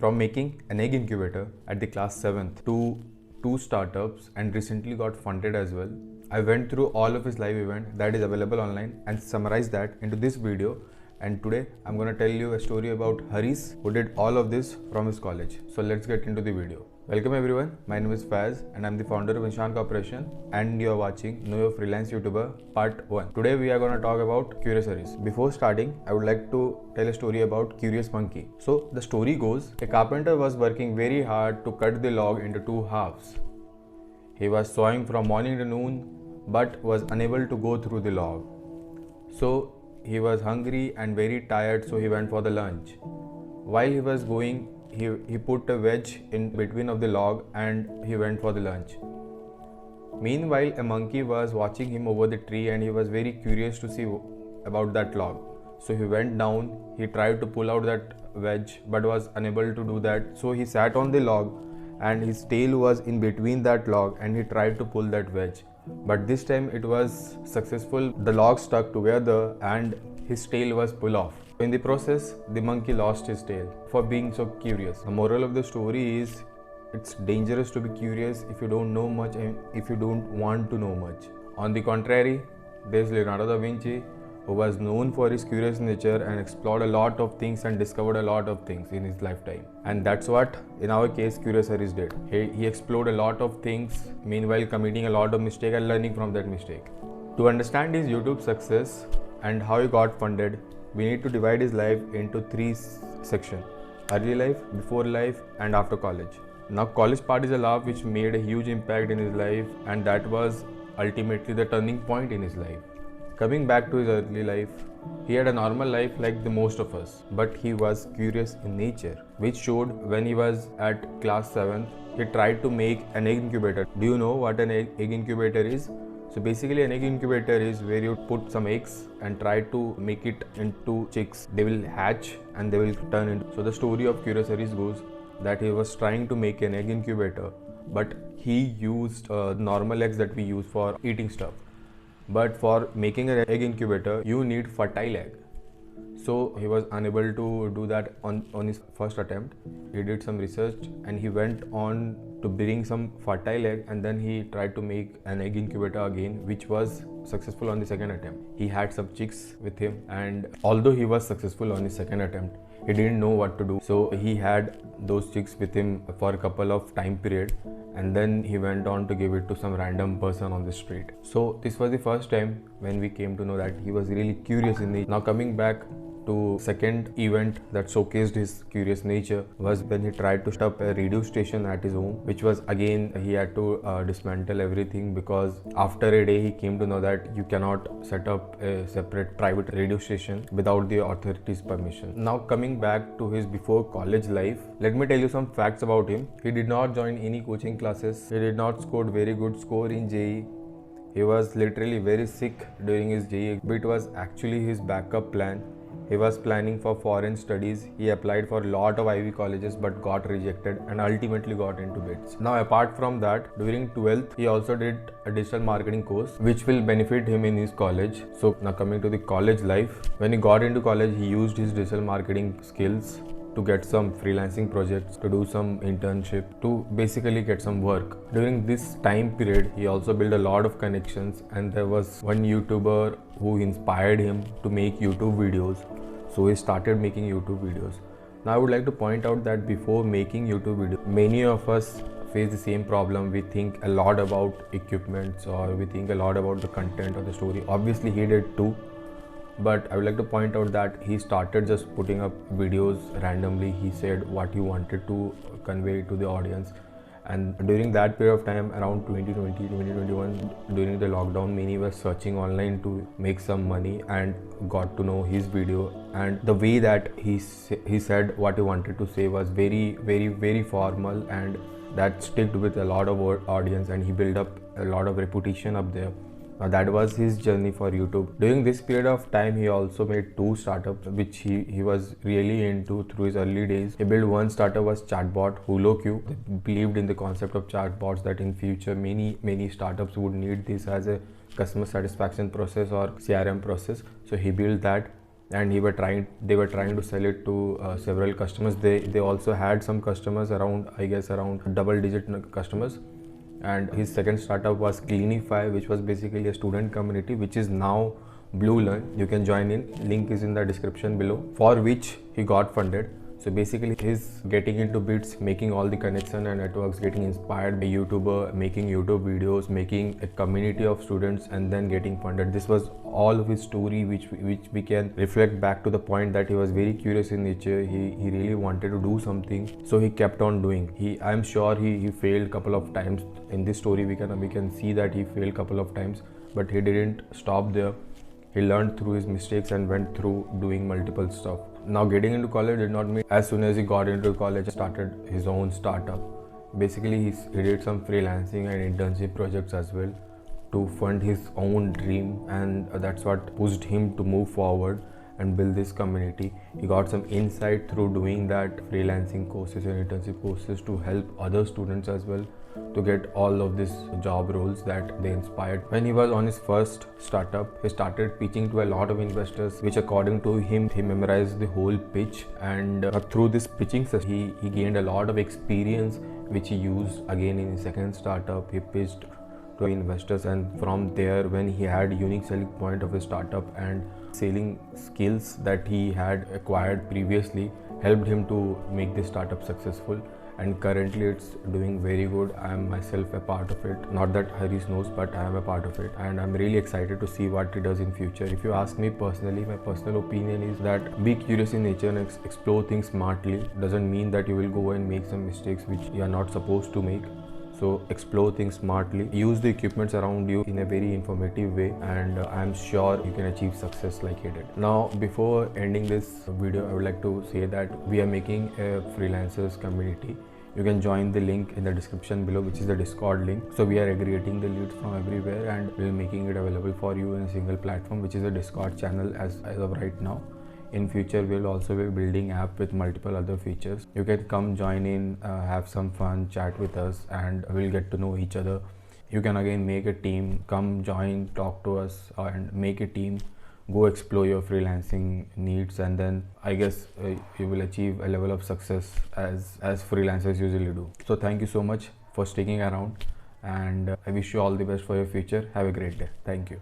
from making an egg incubator at the class 7th to 2 startups and recently got funded as well. I went through all of his live event that is available online and summarized that into this video. And today I'm gonna tell you a story about Harish, who did all of this from his college. So let's get into the video. Welcome everyone, my name is Faiz and I'm the founder of Inshaan Corporation and you are watching Know Your Freelance YouTuber Part 1. Today we are going to talk about Curious Harish. Before starting, I would like to tell a story about Curious Monkey. So the story goes, a carpenter was working very hard to cut the log into 2 halves. He was sawing from morning to noon but was unable to go through the log. So he was hungry and very tired, so he went for the lunch. While he was going, he put a wedge in between of the log and he went for the lunch. Meanwhile, a monkey was watching him over the tree and he was very curious to see about that log. So he went down, he tried to pull out that wedge but was unable to do that. So he sat on the log and his tail was in between that log and he tried to pull that wedge. But this time it was successful. The log stuck together and his tail was pulled off. In the process, the monkey lost his tail for being so curious. The moral of the story is it's dangerous to be curious if you don't know much and if you don't want to know much. On the contrary, there's Leonardo da Vinci, who was known for his curious nature and explored a lot of things and discovered a lot of things in his lifetime. And that's what, in our case, Curious Harish did. He explored a lot of things, meanwhile committing a lot of mistakes and learning from that mistake. To understand his YouTube success and how he got funded, we need to divide his life into 3 sections: early life, before life, and after college. Now, college part is a love which made a huge impact in his life, and that was ultimately the turning point in his life. Coming back to his early life, he had a normal life like the most of us, but he was curious in nature, which showed when he was at class 7th. He tried to make an egg incubator. Do you know what an egg incubator is? So basically an egg incubator is where you put some eggs and try to make it into chicks. They will hatch and they will turn into. So the story of Curious Harish goes that he was trying to make an egg incubator, but he used normal eggs that we use for eating stuff. But for making an egg incubator, you need fertile egg. So he was unable to do that on his first attempt. He did some research and he went on to bring some fertile egg, and then he tried to make an egg incubator again, which was successful on the second attempt. He had some chicks with him, and although he was successful on his second attempt, he didn't know what to do. So he had those chicks with him for a couple of time period, and then he went on to give it to some random person on the street. So this was the first time when we came to know that he was really curious in nature. Now coming back to second event that showcased his curious nature was when he tried to set up a radio station at his home, which was again he had to dismantle everything, because after a day he came to know that you cannot set up a separate private radio station without the authorities' permission. Now coming back to his before college life, let me tell you some facts about him. He did not join any coaching classes. He did not score very good score in JEE. He was literally very sick during his JEE, but it was actually his backup plan. He was planning for foreign studies. He applied for a lot of Ivy colleges but got rejected and ultimately got into BITS. Now apart from that, during 12th, he also did a digital marketing course which will benefit him in his college. So now coming to the college life, when he got into college, he used his digital marketing skills to get some freelancing projects, to do some internship, to basically get some work. During this time period, he also built a lot of connections, and there was one YouTuber who inspired him to make YouTube videos. So he started making YouTube videos. Now I would like to point out that before making YouTube videos, many of us face the same problem. We think a lot about equipments, or we think a lot about the content or the story. Obviously he did too. But I would like to point out that he started just putting up videos randomly. He said what he wanted to convey to the audience. And during that period of time, around 2020, 2021, during the lockdown, many were searching online to make some money and got to know his video. And the way that he said what he wanted to say was very formal, and that stuck with a lot of audience, and he built up a lot of reputation up there. That was his journey for YouTube. During this period of time, he also made 2 startups which he was really into through his early days. He built one startup was chatbot, HuloQ. They believed in the concept of chatbots, that in future many startups would need this as a customer satisfaction process or CRM process. So he built that. and they were trying to sell it to several customers. They also had some customers around, I guess, around double digit customers. And his second startup was Cleanify, which was basically a student community, which is now Blue Learn. You can join in, link is in the description below, for which he got funded. So basically he's getting into bits, making all the connection and networks, getting inspired by YouTuber, making YouTube videos, making a community of students, and then getting funded. This was all of his story, which we can reflect back to the point that he was very curious in nature. He really wanted to do something, so he kept on doing. I'm sure he failed couple of times. In this story we can see that he failed couple of times, but he didn't stop there. He learned through his mistakes and went through doing multiple stuff. Now getting into college did not mean as soon as he got into college he started his own startup. Basically he did some freelancing and internship projects as well to fund his own dream, and that's what pushed him to move forward and build this community. He got some insight through doing that freelancing courses and internship courses to help other students as well to get all of these job roles that they inspired. When he was on his first startup, he started pitching to a lot of investors, which according to him, he memorized the whole pitch, and through this pitching session, he gained a lot of experience, which he used again in his second startup. He pitched to investors, and from there, when he had unique selling point of his startup and selling skills that he had acquired previously, helped him to make this startup successful. And currently it's doing very good. I am myself a part of it. Not that Harish knows, but I am a part of it, and I'm really excited to see what he does in future. If you ask me personally, my personal opinion is that be curious in nature and explore things smartly. Doesn't mean that you will go and make some mistakes which you are not supposed to make. So explore things smartly, use the equipments around you in a very informative way, and I'm sure you can achieve success like he did. Now before ending this video, I would like to say that we are making a freelancers community. You can join the link in the description below, which is the Discord link. So we are aggregating the leads from everywhere and we're making it available for you in a single platform, which is a Discord channel as of right now. In future we'll also be building app with multiple other features. You can come join in, have some fun, chat with us, and we'll get to know each other. You can again make a team, come join, talk to us, and make a team. Go explore your freelancing needs, and then I guess you will achieve a level of success as freelancers usually do. So thank you so much for sticking around, and I wish you all the best for your future. Have a great day. Thank you.